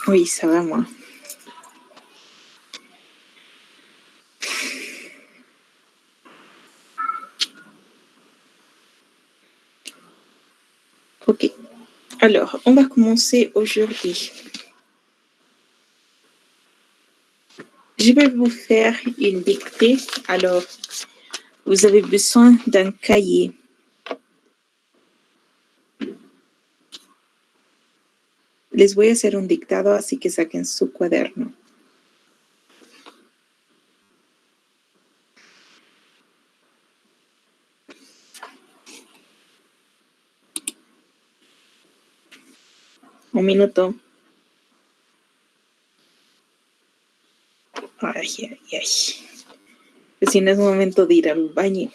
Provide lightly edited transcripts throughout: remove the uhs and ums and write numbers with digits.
Oui, ça va, moi. Ok. Alors, on va commencer aujourd'hui. Je vais vous faire une dictée. Alors, vous avez besoin d'un cahier. Les voy a hacer un dictado, así que saquen su cuaderno. Un minuto. Ay, ay, ay. Pues si no es momento de ir al baño.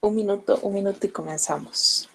Un minuto y comenzamos.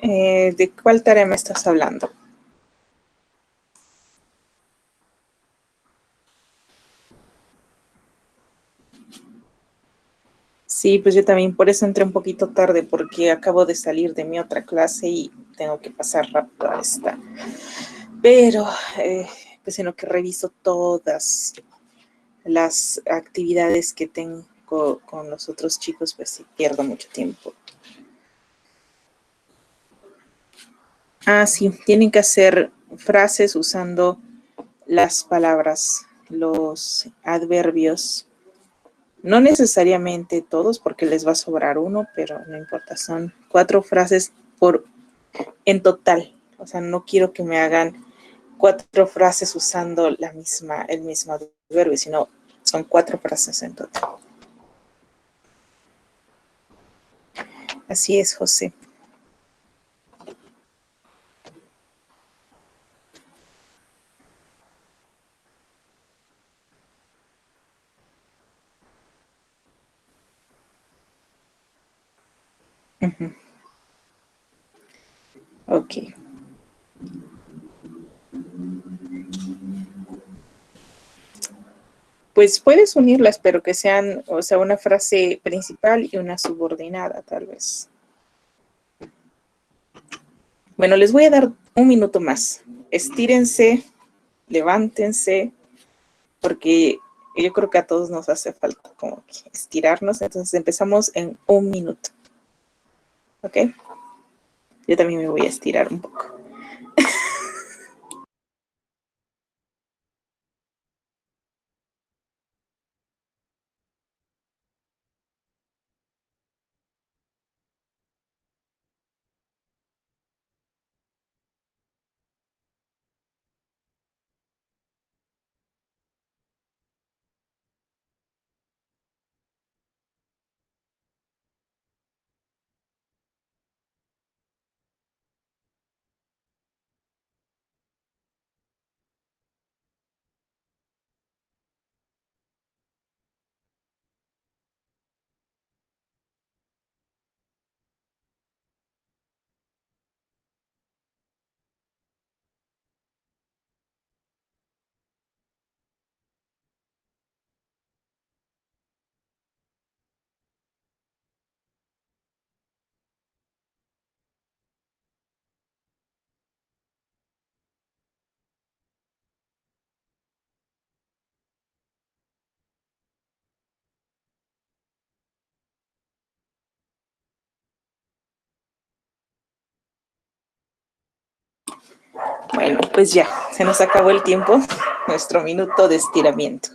¿De cuál tarea me estás hablando? Sí, pues yo también por eso entré un poquito tarde, porque acabo de salir de mi otra clase y tengo que pasar rápido a esta. Pero, pues en lo que reviso todas las actividades que tengo con los otros chicos, pues sí pierdo mucho tiempo. Ah, sí, tienen que hacer frases usando las palabras, los adverbios. No necesariamente todos, porque les va a sobrar uno, pero no importa, son 4 frases por en total. O sea, no quiero que me hagan 4 frases usando el mismo adverbio, sino son 4 frases en total. Así es, José. Uh-huh. Ok. Pues puedes unirlas, pero que sean, o sea, una frase principal y una subordinada, tal vez. Bueno, les voy a dar un minuto más. Estírense, levántense, porque yo creo que a todos nos hace falta como que estirarnos. Entonces empezamos en un minuto. ¿Ok? Yo también me voy a estirar un poco. Bueno, pues ya, se nos acabó el tiempo, nuestro minuto de estiramiento.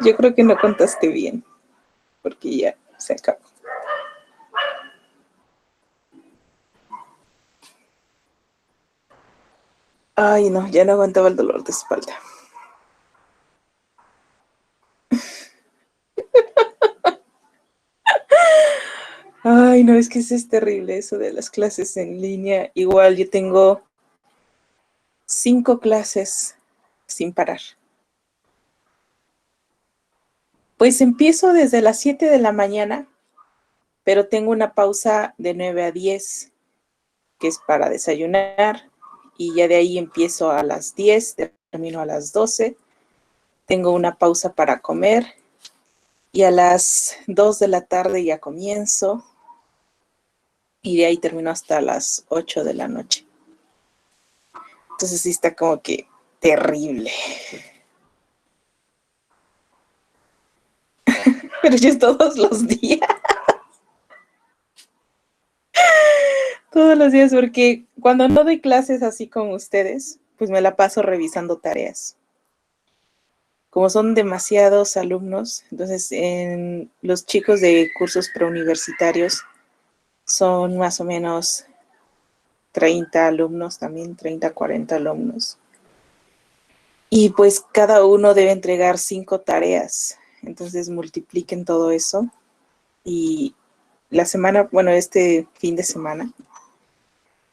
Yo creo que no contaste bien, porque ya se acabó. Ay, no, ya no aguantaba el dolor de espalda. Ay, no, es que es terrible eso de las clases en línea. Igual yo tengo 5 clases sin parar. Pues empiezo desde las 7 de la mañana, pero tengo una pausa de 9 a 10, que es para desayunar, y ya de ahí empiezo a las 10, termino a las 12. Tengo una pausa para comer y a las 2 de la tarde ya comienzo y de ahí termino hasta las 8 de la noche. Entonces sí está como que terrible. Pero ya es todos los días. Todos los días, porque cuando no doy clases así con ustedes, pues me la paso revisando tareas. Como son demasiados alumnos, entonces los chicos de cursos preuniversitarios son más o menos 30 alumnos también, 30, 40 alumnos. Y pues cada uno debe entregar 5 tareas. Entonces multipliquen todo eso. Y la semana, bueno, este fin de semana,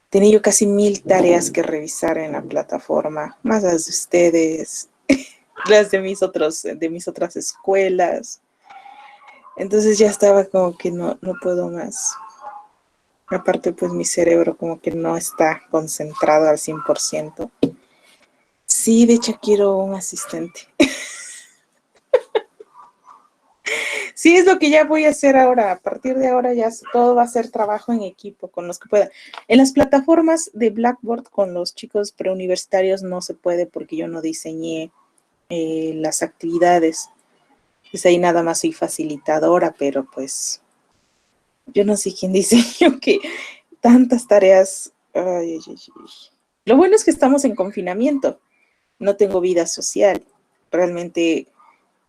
tenía yo casi 1000 tareas que revisar en la plataforma, más las de ustedes, las de mis otras escuelas. Entonces ya estaba como que no puedo más. Aparte, pues mi cerebro como que no está concentrado al 100%. Sí, de hecho quiero un asistente. Sí, es lo que ya voy a hacer ahora. A partir de ahora ya todo va a ser trabajo en equipo con los que pueda. En las plataformas de Blackboard con los chicos preuniversitarios no se puede porque yo no diseñé las actividades. Pues ahí nada más soy facilitadora, pero pues yo no sé quién diseñó que tantas tareas. Ay, ay, ay. Lo bueno es que estamos en confinamiento. No tengo vida social. Realmente,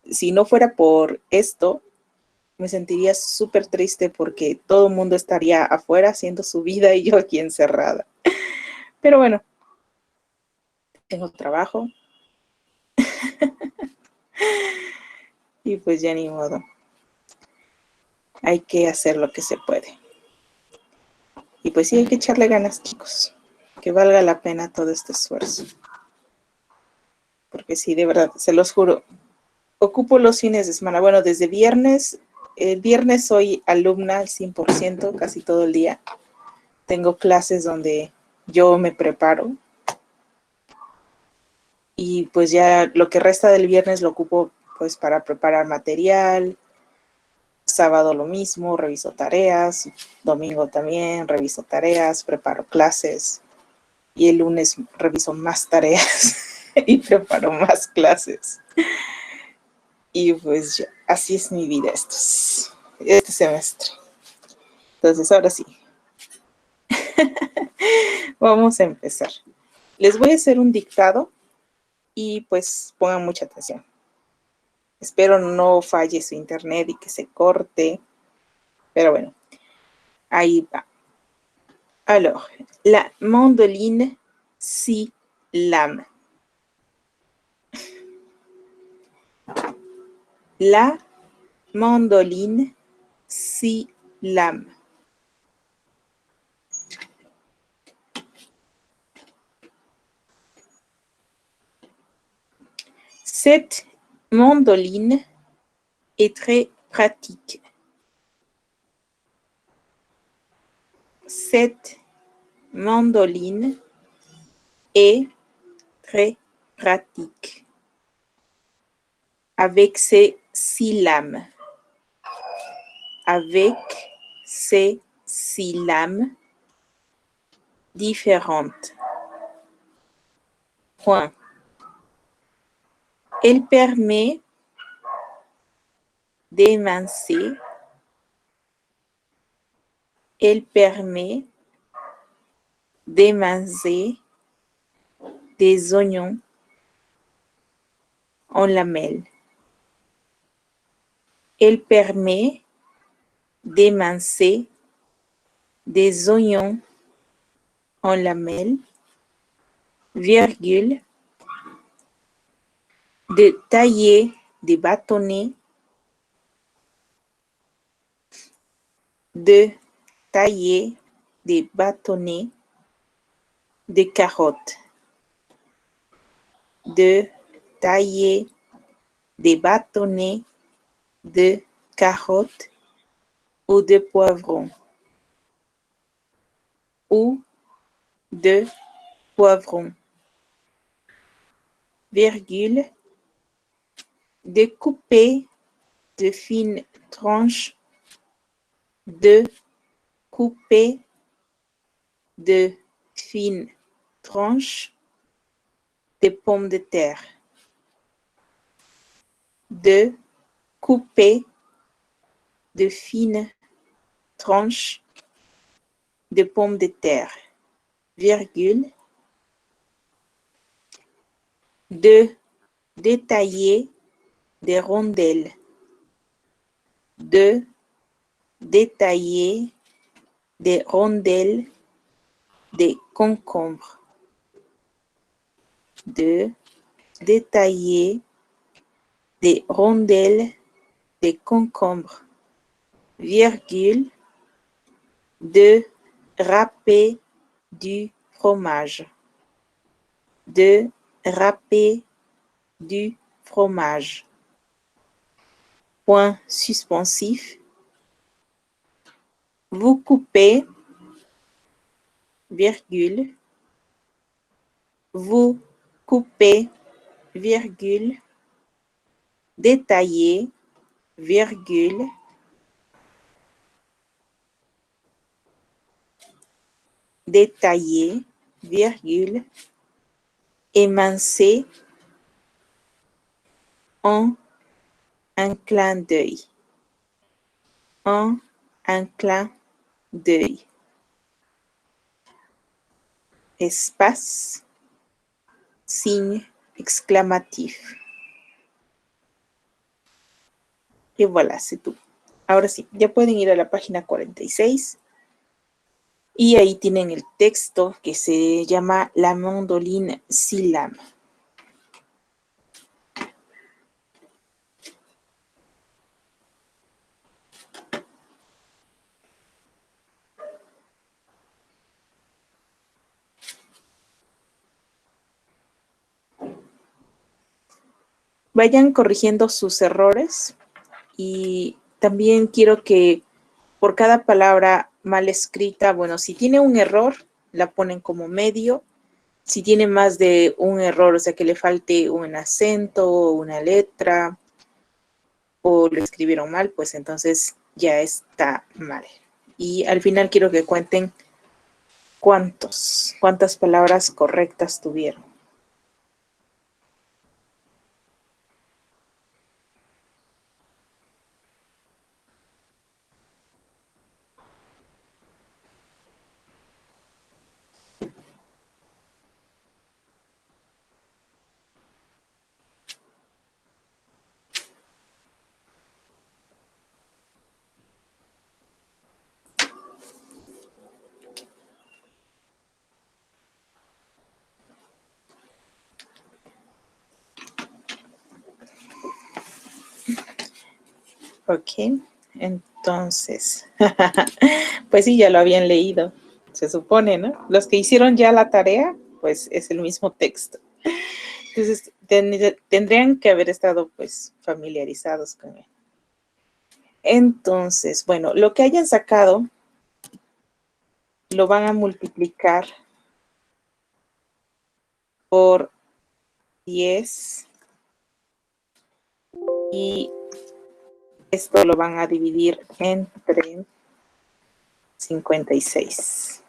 si no fuera por esto, me sentiría súper triste porque todo el mundo estaría afuera haciendo su vida y yo aquí encerrada. Pero bueno, tengo trabajo y pues ya ni modo. Hay que hacer lo que se puede. Y pues sí, hay que echarle ganas, chicos. Que valga la pena todo este esfuerzo. Porque sí, de verdad, se los juro. Ocupo los fines de semana. Bueno, desde viernes. El viernes soy alumna al 100%, casi todo el día. Tengo clases donde yo me preparo. Y pues ya lo que resta del viernes lo ocupo pues para preparar material. Sábado lo mismo, reviso tareas. Domingo también reviso tareas, preparo clases. Y el lunes reviso más tareas y preparo más clases. Y pues ya, así es mi vida este semestre. Entonces ahora sí, vamos a empezar. Les voy a hacer un dictado y pues pongan mucha atención. Espero no falle su internet y que se corte. Pero bueno, ahí va. Alors, la mandoline si lame. La mandoline si lame. Cette mandoline est très pratique. Cette mandoline est très pratique. Avec ses 6 lames. Avec ses 6 lames différentes. Point. Elle permet d'émincer. Elle permet d'émincer des oignons en lamelles. Elle permet d'émincer des oignons en lamelles, virgule, de tailler des bâtonnets, de tailler des bâtonnets de carottes, de tailler des bâtonnets de carottes ou de poivrons, ou de poivrons, virgule, de couper de fines tranches, de couper de fines tranches de pommes de terre, de couper de fines tranches de pommes de terre, virgule, de détailler des rondelles, de détailler des rondelles de concombre, de détailler des rondelles de concombre, virgule, de râper du fromage, de râper du fromage. Point suspensif. Vous coupez, virgule, vous coupez, virgule, détailler, virgule, détailler, virgule, émincer en un clin d'œil, en un clin d'œil. Espace, signe exclamatif. Y voilà, c'est tout. Ahora sí, ya pueden ir a la página 46 y ahí tienen el texto que se llama La mandoline Silam. Vayan corrigiendo sus errores y también quiero que por cada palabra mal escrita, bueno, si tiene un error, la ponen como medio. Si tiene más de un error, o sea, que le falte un acento o una letra o lo escribieron mal, pues entonces ya está mal. Y al final quiero que cuenten cuántas palabras correctas tuvieron. Ok, entonces, pues sí, ya lo habían leído, se supone, ¿no? Los que hicieron ya la tarea, pues es el mismo texto. Entonces, tendrían que haber estado, pues, familiarizados con él. Entonces, bueno, lo que hayan sacado, lo van a multiplicar por 10 y esto lo van a dividir entre 56.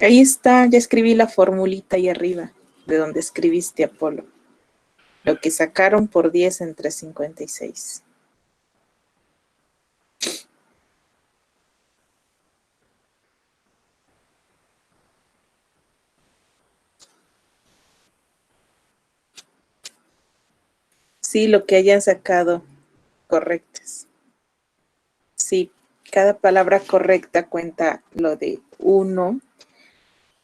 Ahí está, ya escribí la formulita ahí arriba, de donde escribiste, Apolo. Lo que sacaron por 10 entre 56. Sí, lo que hayan sacado correctas. Sí, cada palabra correcta cuenta lo de 1.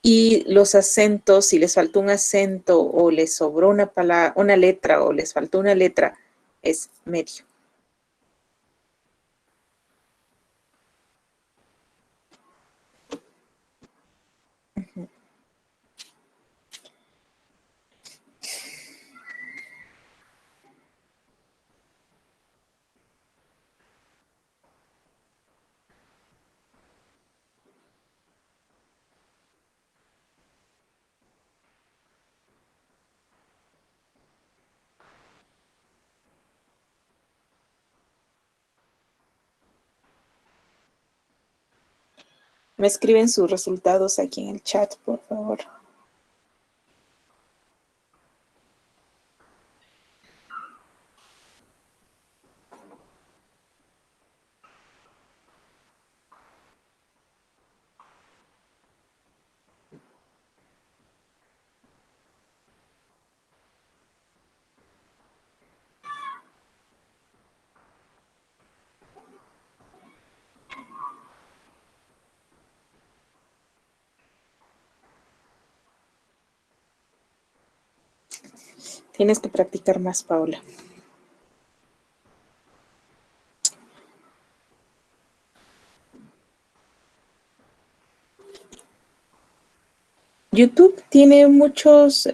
Y los acentos, si les faltó un acento o les sobró una palabra, una letra o les faltó una letra, es medio. Me escriben sus resultados aquí en el chat, por favor. Tienes que practicar más, Paula. YouTube tiene muchos,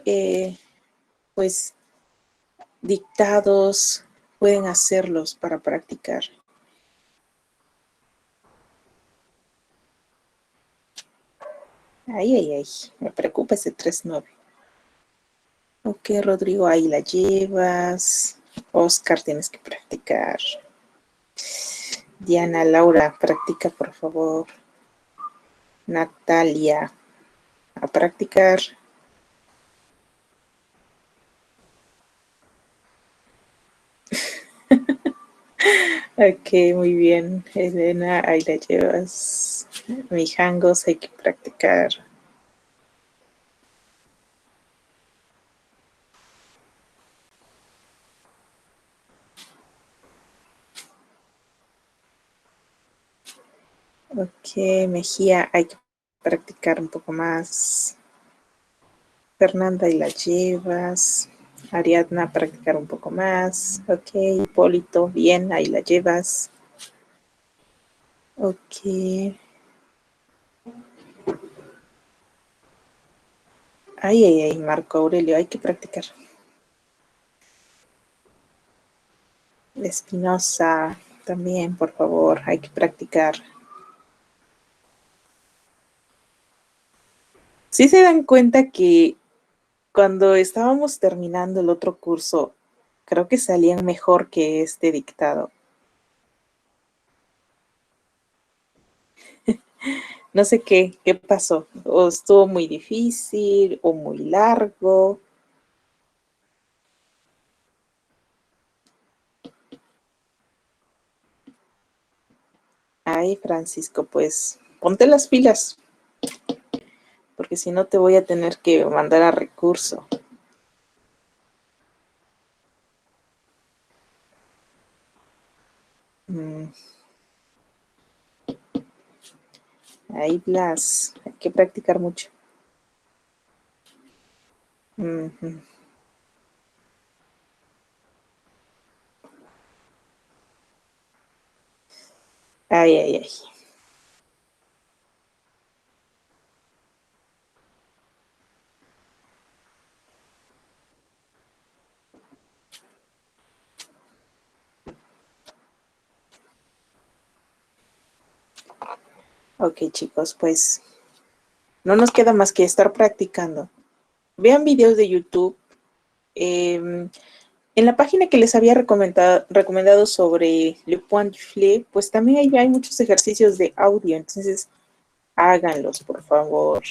pues, dictados. Pueden hacerlos para practicar. Ay, ay, ay. Me preocupa ese 3-9. Ok, Rodrigo, ahí la llevas. Oscar, tienes que practicar. Diana, Laura, practica, por favor. Natalia, a practicar. Ok, muy bien. Elena, ahí la llevas. Mijangos, hay que practicar. Ok, Mejía, hay que practicar un poco más. Fernanda, ahí la llevas. Ariadna, practicar un poco más. Ok, Hipólito, bien, ahí la llevas. Ok. Ay, ay, ay, Marco Aurelio, hay que practicar. Espinosa, también, por favor, hay que practicar. Sí se dan cuenta que cuando estábamos terminando el otro curso, creo que salían mejor que este dictado. No sé qué pasó. O estuvo muy difícil o muy largo. Ay, Francisco, pues ponte las pilas, porque si no te voy a tener que mandar a recurso. Ahí, Blas, hay que practicar mucho. Ay, ay, ay. Ok, chicos, pues no nos queda más que estar practicando. Vean videos de YouTube. En la página que les había recomendado sobre Le Point du Flé, pues también hay muchos ejercicios de audio. Entonces, háganlos, por favor.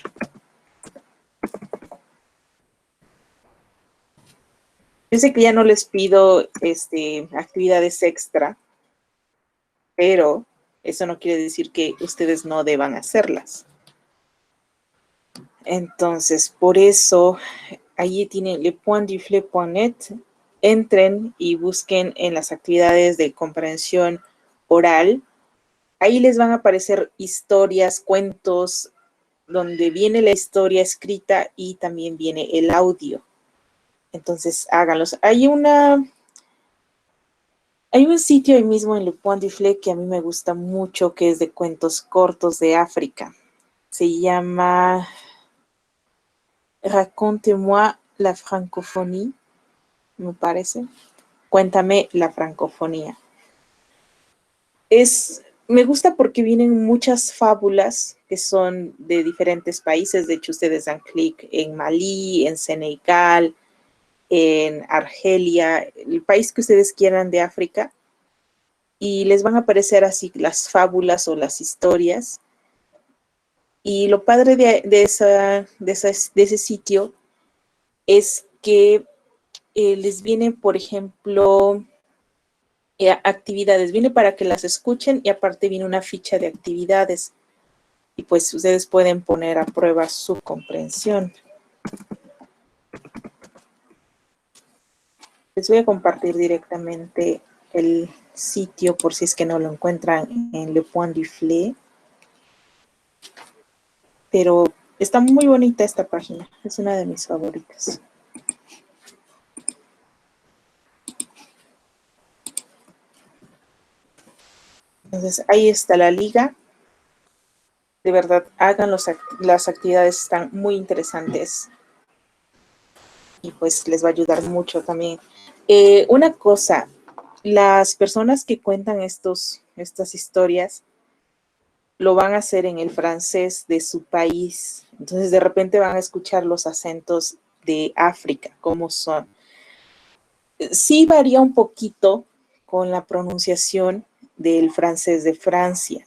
Yo sé que ya no les pido actividades extra, pero eso no quiere decir que ustedes no deban hacerlas. Entonces, por eso, allí tienen lepointduflet.net. Entren y busquen en las actividades de comprensión oral. Ahí les van a aparecer historias, cuentos, donde viene la historia escrita y también viene el audio. Entonces, háganlos. Hay un sitio ahí mismo en Le Point du Flé que a mí me gusta mucho, que es de cuentos cortos de África. Se llama Raconte-moi la francophonie, me parece. Cuéntame la francofonía. Me gusta porque vienen muchas fábulas que son de diferentes países. De hecho, ustedes dan clic en Malí, en Senegal, en Argelia, el país que ustedes quieran de África, y les van a aparecer así las fábulas o las historias. Y lo padre de ese sitio es que les viene, por ejemplo, actividades, viene para que las escuchen y aparte viene una ficha de actividades. Y pues ustedes pueden poner a prueba su comprensión. Les voy a compartir directamente el sitio por si es que no lo encuentran en Le Point du Flé. Pero está muy bonita esta página, es una de mis favoritas. Entonces, ahí está la liga. De verdad, hagan las actividades, están muy interesantes. Y pues les va a ayudar mucho también. Una cosa, las personas que cuentan estas historias lo van a hacer en el francés de su país. Entonces, de repente van a escuchar los acentos de África, cómo son. Sí varía un poquito con la pronunciación del francés de Francia,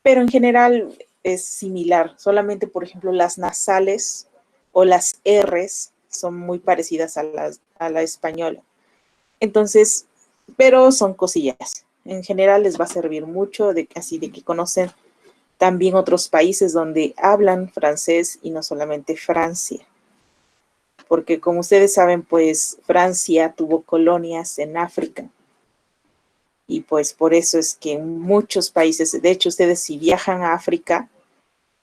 pero en general es similar. Solamente, por ejemplo, las nasales o las R's son muy parecidas a la española. Entonces, pero son cosillas. En general les va a servir mucho así de que conocen también otros países donde hablan francés y no solamente Francia. Porque como ustedes saben, pues Francia tuvo colonias en África. Y pues por eso es que en muchos países, de hecho, ustedes si viajan a África,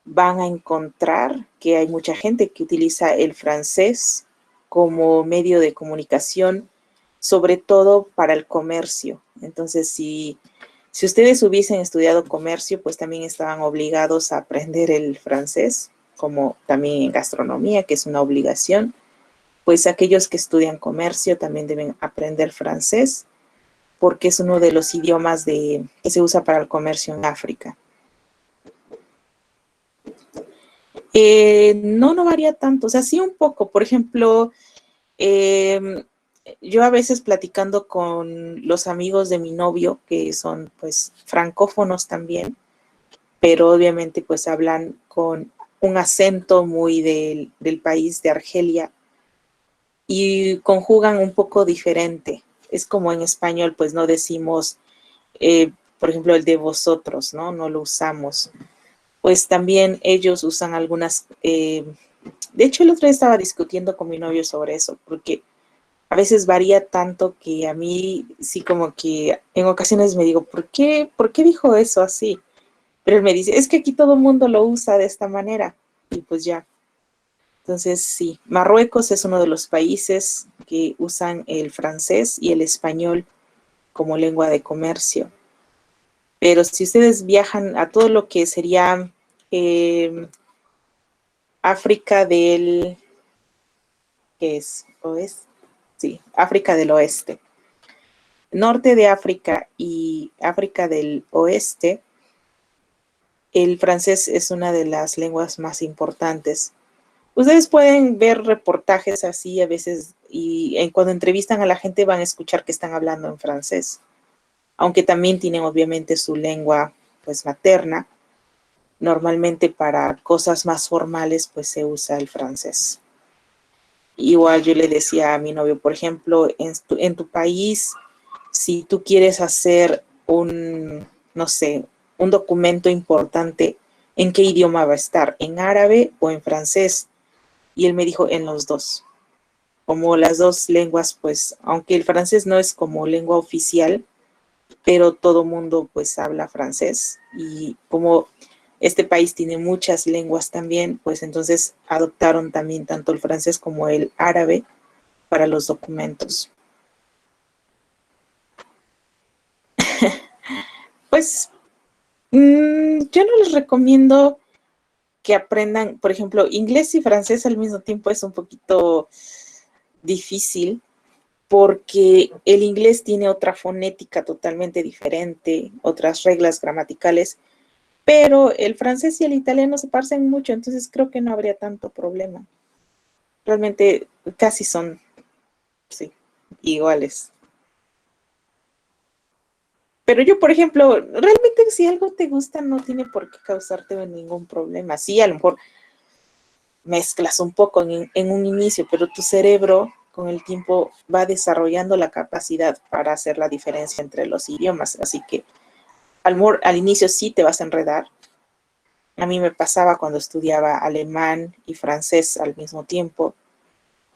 van a encontrar que hay mucha gente que utiliza el francés como medio de comunicación, sobre todo para el comercio. Entonces, si ustedes hubiesen estudiado comercio, pues también estaban obligados a aprender el francés, como también en gastronomía, que es una obligación. Pues aquellos que estudian comercio también deben aprender francés, porque es uno de los idiomas que se usa para el comercio en África. No varía tanto, o sea, sí un poco. Por ejemplo, yo a veces platicando con los amigos de mi novio, que son pues francófonos también, pero obviamente pues hablan con un acento muy del país de Argelia y conjugan un poco diferente. Es como en español, pues no decimos, por ejemplo, el de vosotros, ¿no? No lo usamos. Pues también ellos usan algunas... de hecho, el otro día estaba discutiendo con mi novio sobre eso, porque a veces varía tanto que a mí sí como que en ocasiones me digo, ¿por qué dijo eso así? Pero él me dice, es que aquí todo el mundo lo usa de esta manera. Y pues ya. Entonces, sí, Marruecos es uno de los países que usan el francés y el español como lengua de comercio. Pero si ustedes viajan a todo lo que sería África del, ¿qué es? ¿Oeste? Sí, África del Oeste. Norte de África y África del Oeste, el francés es una de las lenguas más importantes. Ustedes pueden ver reportajes así a veces y cuando entrevistan a la gente van a escuchar que están hablando en francés, aunque también tienen obviamente su lengua pues materna, normalmente para cosas más formales, pues se usa el francés. Igual yo le decía a mi novio, por ejemplo, en tu país, si tú quieres hacer un, no sé, un documento importante, ¿en qué idioma va a estar? ¿En árabe o en francés? Y él me dijo, en los dos. Como las dos lenguas, pues, aunque el francés no es como lengua oficial, pero todo mundo pues habla francés. Y como este país tiene muchas lenguas también, pues entonces adoptaron también tanto el francés como el árabe para los documentos. Pues yo no les recomiendo que aprendan, por ejemplo, inglés y francés al mismo tiempo es un poquito difícil porque el inglés tiene otra fonética totalmente diferente, otras reglas gramaticales, pero el francés y el italiano se parecen mucho, entonces creo que no habría tanto problema. Realmente casi son, sí, iguales. Pero yo, por ejemplo, realmente si algo te gusta no tiene por qué causarte ningún problema. Sí, a lo mejor mezclas un poco en un inicio, pero tu cerebro con el tiempo va desarrollando la capacidad para hacer la diferencia entre los idiomas. Así que al inicio sí te vas a enredar. A mí me pasaba cuando estudiaba alemán y francés al mismo tiempo.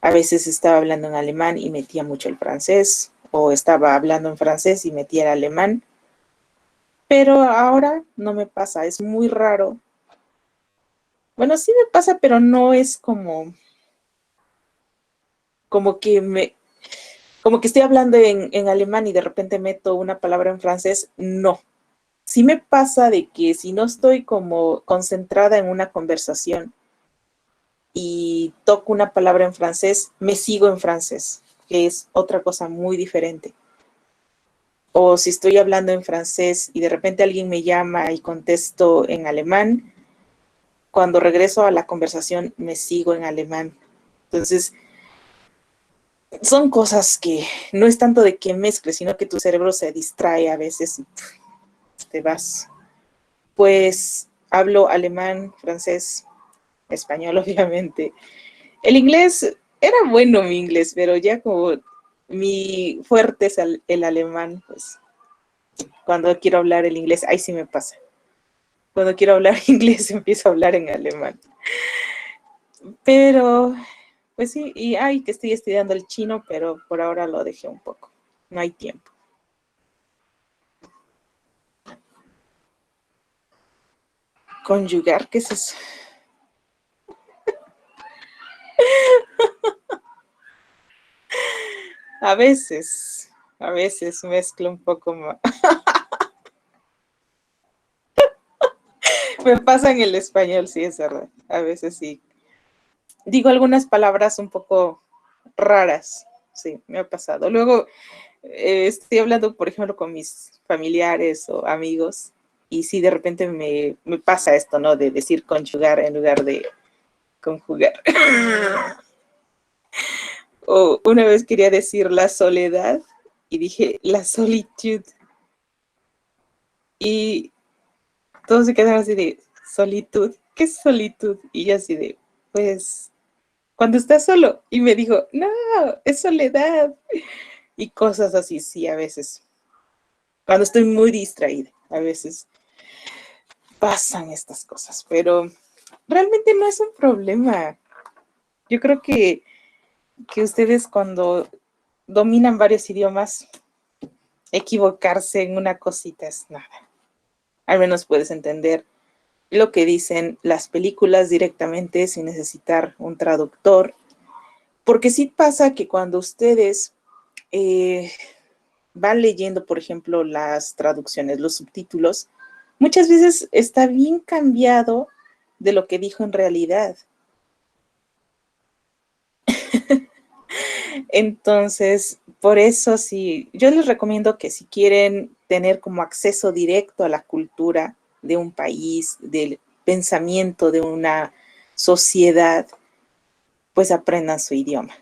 A veces estaba hablando en alemán y metía mucho el francés, o estaba hablando en francés y metía el alemán. Pero ahora no me pasa, es muy raro. Bueno, sí me pasa, pero no es como que como que estoy hablando en alemán y de repente meto una palabra en francés. No. Sí me pasa de que si no estoy como concentrada en una conversación y toco una palabra en francés, me sigo en francés, que es otra cosa muy diferente. O si estoy hablando en francés y de repente alguien me llama y contesto en alemán, cuando regreso a la conversación me sigo en alemán. Entonces, son cosas que no es tanto de que mezcles, sino que tu cerebro se distrae a veces y te vas. Pues hablo alemán, francés, español, obviamente. El inglés, era bueno mi inglés, pero ya como mi fuerte es el alemán, pues cuando quiero hablar el inglés, ahí sí me pasa. Cuando quiero hablar inglés empiezo a hablar en alemán. Pero, pues sí, y ay, que estoy estudiando el chino, pero por ahora lo dejé un poco. No hay tiempo. Conyugar, ¿qué es eso? A veces mezclo un poco más. Me pasa en el español, sí, es verdad. A veces sí. Digo algunas palabras un poco raras, sí, me ha pasado. Luego estoy hablando, por ejemplo, con mis familiares o amigos, y sí, de repente me pasa esto, ¿no? De decir conjugar en lugar de conjugar. O una vez quería decir la soledad y dije la solitud. Y todos se quedaron así de solitud. ¿Qué es solitud? Y yo así de, pues, cuando estás solo. Y me dijo, no, es soledad. Y cosas así, sí, a veces. Cuando estoy muy distraída, a veces pasan estas cosas, pero realmente no es un problema. Yo creo que ustedes cuando dominan varios idiomas, equivocarse en una cosita es nada. Al menos puedes entender lo que dicen las películas directamente sin necesitar un traductor. Porque sí pasa que cuando ustedes van leyendo, por ejemplo, las traducciones, los subtítulos, muchas veces está bien cambiado de lo que dijo en realidad. Entonces, por eso sí, yo les recomiendo que si quieren tener como acceso directo a la cultura de un país, del pensamiento de una sociedad, pues aprendan su idioma.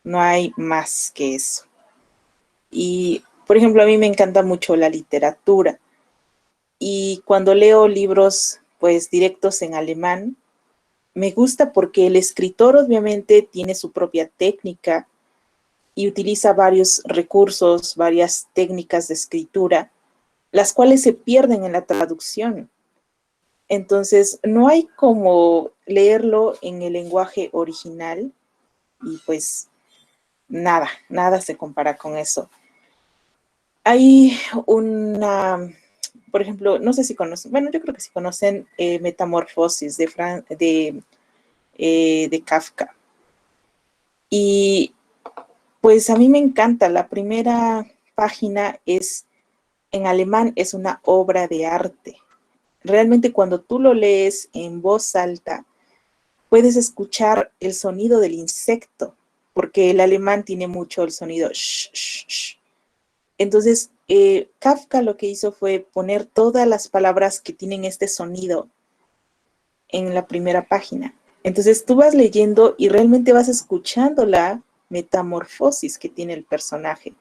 No hay más que eso. Y, por ejemplo, a mí me encanta mucho la literatura. Y cuando leo libros pues directos en alemán. Me gusta porque el escritor obviamente tiene su propia técnica y utiliza varios recursos, varias técnicas de escritura, las cuales se pierden en la traducción. Entonces, no hay como leerlo en el lenguaje original y pues nada se compara con eso. Hay por ejemplo, no sé si conocen, bueno, yo creo que sí conocen Metamorfosis de Kafka. Y pues a mí me encanta, la primera página en alemán es una obra de arte. Realmente cuando tú lo lees en voz alta, puedes escuchar el sonido del insecto, porque el alemán tiene mucho el sonido sh, sh, sh. Entonces, Kafka lo que hizo fue poner todas las palabras que tienen este sonido en la primera página. Entonces, tú vas leyendo y realmente vas escuchando la metamorfosis que tiene el personaje.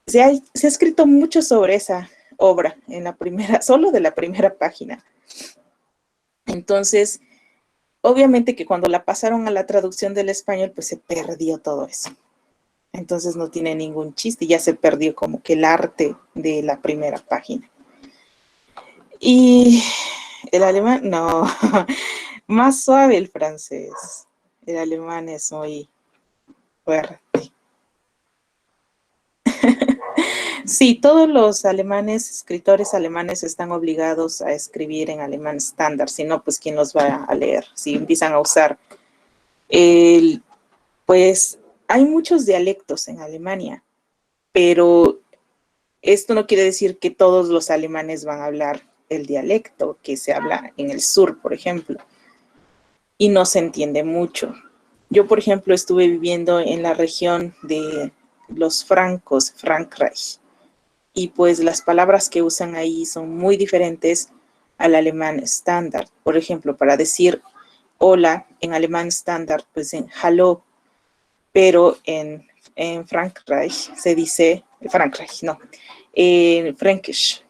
Se ha escrito mucho sobre esa obra en la primera, solo de la primera página. Entonces, obviamente que cuando la pasaron a la traducción del español, pues se perdió todo eso. Entonces no tiene ningún chiste, ya se perdió como que el arte de la primera página. Y el alemán, no, más suave el francés. El alemán es muy fuerte. Sí, todos los alemanes, escritores alemanes están obligados a escribir en alemán estándar, si no, pues ¿quién los va a leer? Si empiezan a usar pues hay muchos dialectos en Alemania, pero esto no quiere decir que todos los alemanes van a hablar el dialecto que se habla en el sur, por ejemplo, y no se entiende mucho. Yo, por ejemplo, estuve viviendo en la región de los francos, Frankreich, y pues las palabras que usan ahí son muy diferentes al alemán estándar. Por ejemplo, para decir hola en alemán estándar, pues en hallo, pero en Frankreich se dice, Frankreich, no, en Fränkisch,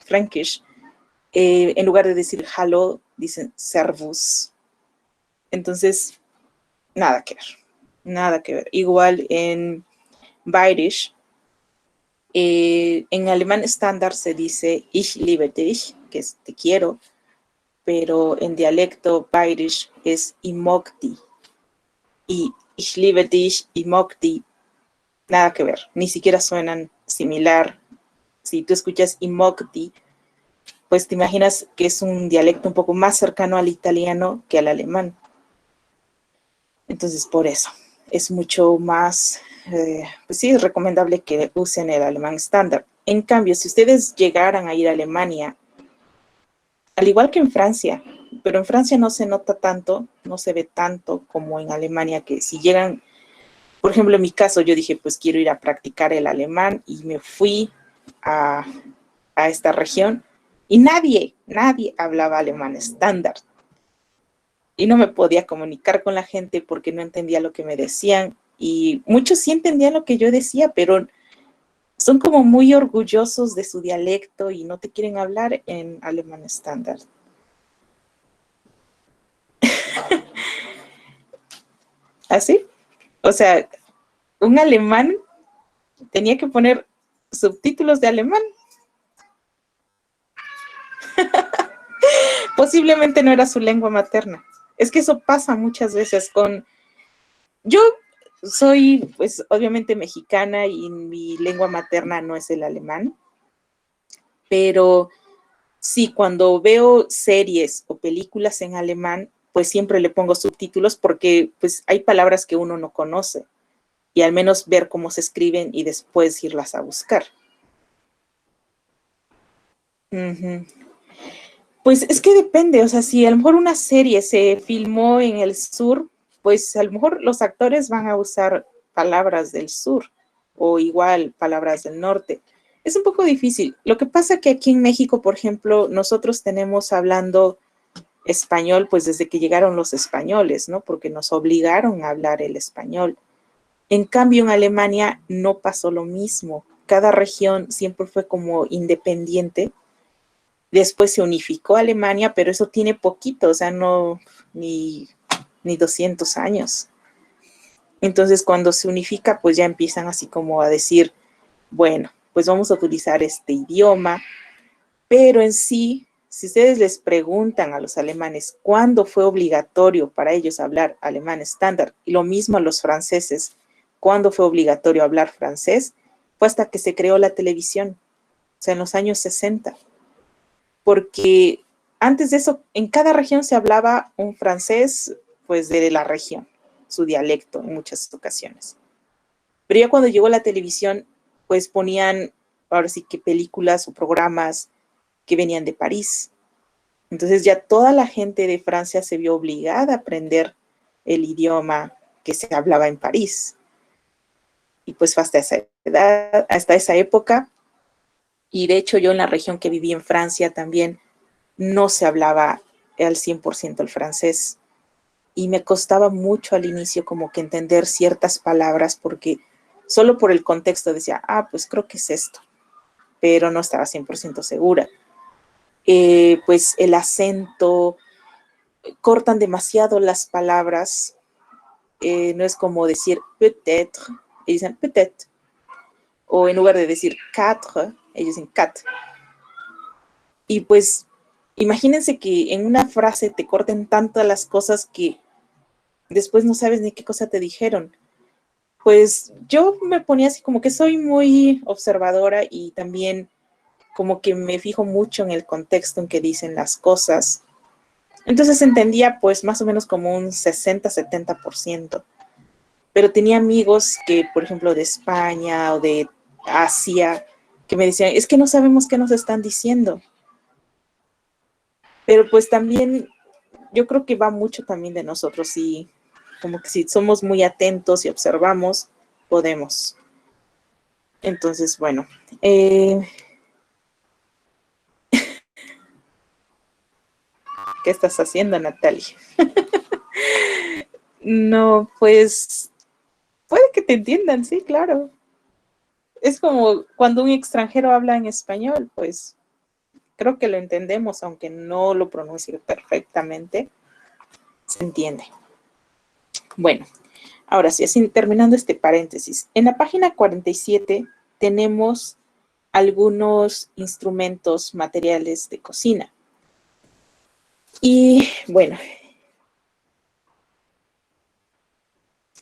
en lugar de decir hallo, dicen servus. Entonces, nada que ver. Igual en Bayerisch, en alemán estándar se dice ich liebe dich, que es te quiero, pero en dialecto Bayerisch es ich mag dich. Y ich liebe dich, ich mag dich, nada que ver, ni siquiera suenan similar. Si tú escuchas ich mag dich, pues te imaginas que es un dialecto un poco más cercano al italiano que al alemán. Entonces, por eso, es mucho más, pues sí, es recomendable que usen el alemán estándar. En cambio, si ustedes llegaran a ir a Alemania, al igual que en Francia, pero en Francia no se nota tanto, no se ve tanto como en Alemania, que si llegan, por ejemplo, en mi caso, yo dije, pues quiero ir a practicar el alemán y me fui a esta región y nadie hablaba alemán estándar. Y no me podía comunicar con la gente porque no entendía lo que me decían. Y muchos sí entendían lo que yo decía, pero son como muy orgullosos de su dialecto y no te quieren hablar en alemán estándar. ¿Así? O sea, un alemán tenía que poner subtítulos de alemán. Posiblemente no era su lengua materna. Es que eso pasa muchas veces con... Yo soy, pues, obviamente mexicana y mi lengua materna no es el alemán, pero sí, cuando veo series o películas en alemán, pues siempre le pongo subtítulos porque pues hay palabras que uno no conoce y al menos ver cómo se escriben y después irlas a buscar. Uh-huh. Pues es que depende, o sea, si a lo mejor una serie se filmó en el sur, pues a lo mejor los actores van a usar palabras del sur o igual palabras del norte. Es un poco difícil. Lo que pasa que aquí en México, por ejemplo, nosotros tenemos hablando español pues desde que llegaron los españoles, ¿no? Porque nos obligaron a hablar el español. En cambio, en Alemania no pasó lo mismo. Cada región siempre fue como independiente Después se unificó Alemania, pero eso tiene poquito, o sea, no, ni 200 años. Entonces, cuando se unifica, pues ya empiezan así como a decir, bueno, pues vamos a utilizar este idioma, pero en sí, si ustedes les preguntan a los alemanes cuándo fue obligatorio para ellos hablar alemán estándar, y lo mismo a los franceses, cuándo fue obligatorio hablar francés, fue hasta que se creó la televisión, o sea, en los años 60, porque antes de eso, en cada región se hablaba un francés, pues de la región, su dialecto en muchas ocasiones. Pero ya cuando llegó la televisión, pues ponían, ahora sí que películas o programas que venían de París. Entonces ya toda la gente de Francia se vio obligada a aprender el idioma que se hablaba en París. Y pues fue hasta esa edad, hasta esa época. Y de hecho yo en la región que viví en Francia también no se hablaba al 100% el francés. Y me costaba mucho al inicio como que entender ciertas palabras porque solo por el contexto decía, pues creo que es esto, pero no estaba 100% segura. Pues el acento, cortan demasiado las palabras, no es como decir peut-être, ellos dicen peut-être, o en lugar de decir quatre, ellos dicen quatre. Y pues imagínense que en una frase te corten tantas las cosas que después no sabes ni qué cosa te dijeron. Pues yo me ponía así como que soy muy observadora y también como que me fijo mucho en el contexto en que dicen las cosas. Entonces entendía pues más o menos como un 60-70%. Pero tenía amigos que, por ejemplo, de España o de Asia, que me decían, es que no sabemos qué nos están diciendo. Pero pues también yo creo que va mucho también de nosotros y como que si somos muy atentos y observamos, podemos. Entonces, bueno. ¿Qué estás haciendo, Natalia? No, pues puede que te entiendan, sí, claro. Es como cuando un extranjero habla en español, pues creo que lo entendemos, aunque no lo pronuncie perfectamente, se entiende. Bueno, ahora sí, así terminando este paréntesis. En la página 47 tenemos algunos instrumentos materiales de cocina. Y bueno,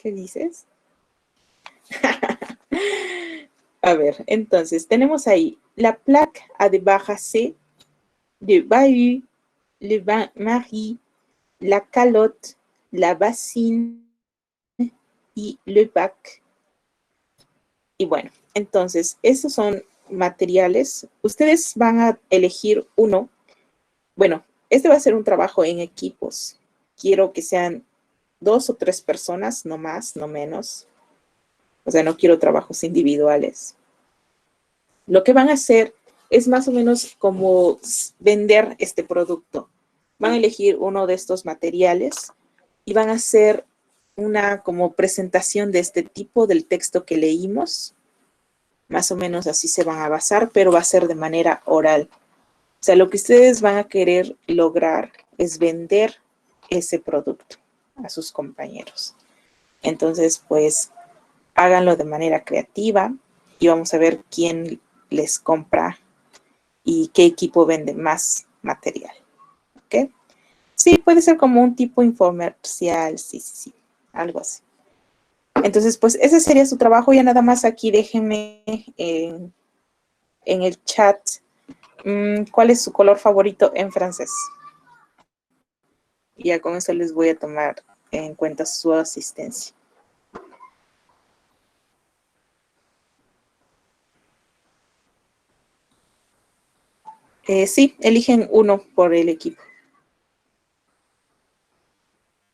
¿qué dices? A ver, entonces tenemos ahí la plaque à débarrasser, le bahut, le bain-marie, la calotte, la bassine y le bac. Y bueno, entonces, esos son materiales. Ustedes van a elegir uno. Bueno, este va a ser un trabajo en equipos. Quiero que sean 2 o 3 personas, no más, no menos. O sea, no quiero trabajos individuales. Lo que van a hacer es más o menos como vender este producto. Van a elegir uno de estos materiales y van a hacer una como presentación de este tipo del texto que leímos. Más o menos así se van a basar, pero va a ser de manera oral. O sea, lo que ustedes van a querer lograr es vender ese producto a sus compañeros. Entonces, pues, háganlo de manera creativa y vamos a ver quién les compra y qué equipo vende más material. ¿Ok? Sí, puede ser como un tipo infomercial, sí, algo así. Entonces, pues ese sería su trabajo. Ya nada más aquí déjenme en el chat cuál es su color favorito en francés. Y ya con eso les voy a tomar en cuenta su asistencia. Sí, eligen uno por el equipo.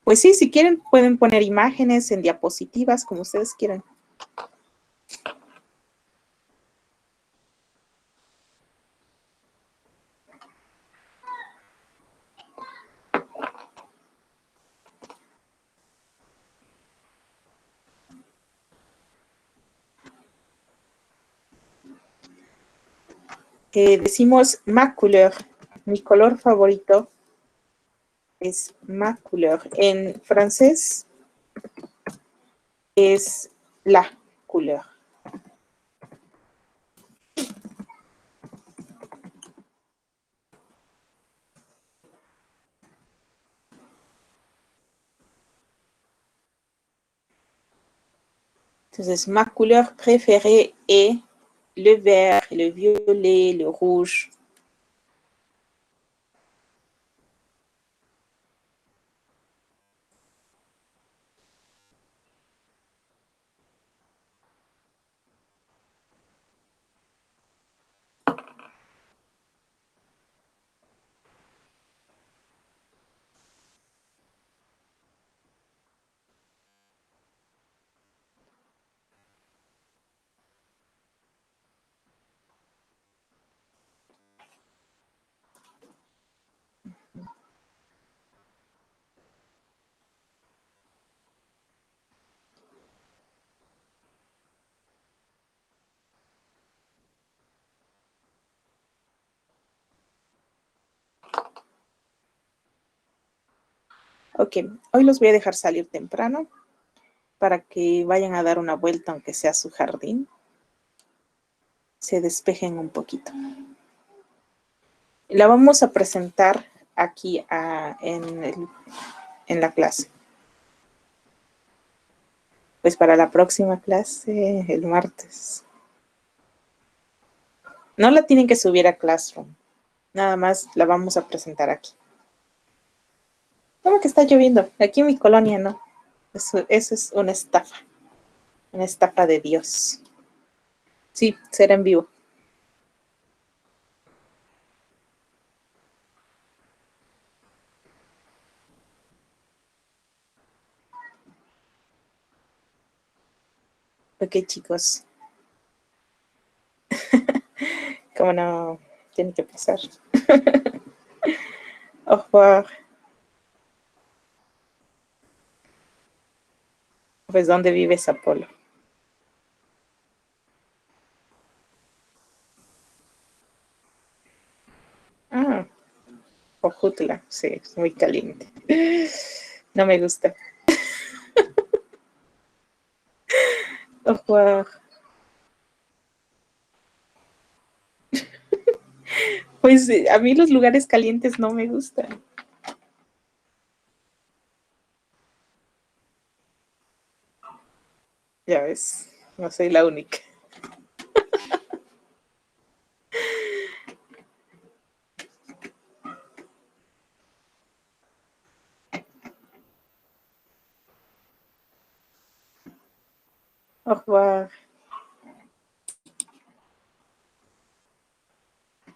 Pues sí, si quieren pueden poner imágenes en diapositivas, como ustedes quieran. Decimos ma couleur, Mi color favorito es ma couleur. En francés es la couleur. Entonces, ma couleur préférée est le vert, le violet, le rouge. Ok, hoy los voy a dejar salir temprano para que vayan a dar una vuelta, aunque sea a su jardín. Se despejen un poquito. La vamos a presentar aquí en la clase. Pues para la próxima clase, el martes. No la tienen que subir a Classroom. Nada más la vamos a presentar aquí. ¿Cómo que está lloviendo? Aquí en mi colonia no. Eso es una estafa. Una estafa de Dios. Sí, será en vivo. Ok, chicos. Como no, tiene que pasar. Au revoir. Pues, ¿dónde vives, Apolo? Ah, Ojutla. Sí, es muy caliente. No me gusta. Au revoir. Pues a mí los lugares calientes no me gustan. Ya ves, no soy la única. Au revoir.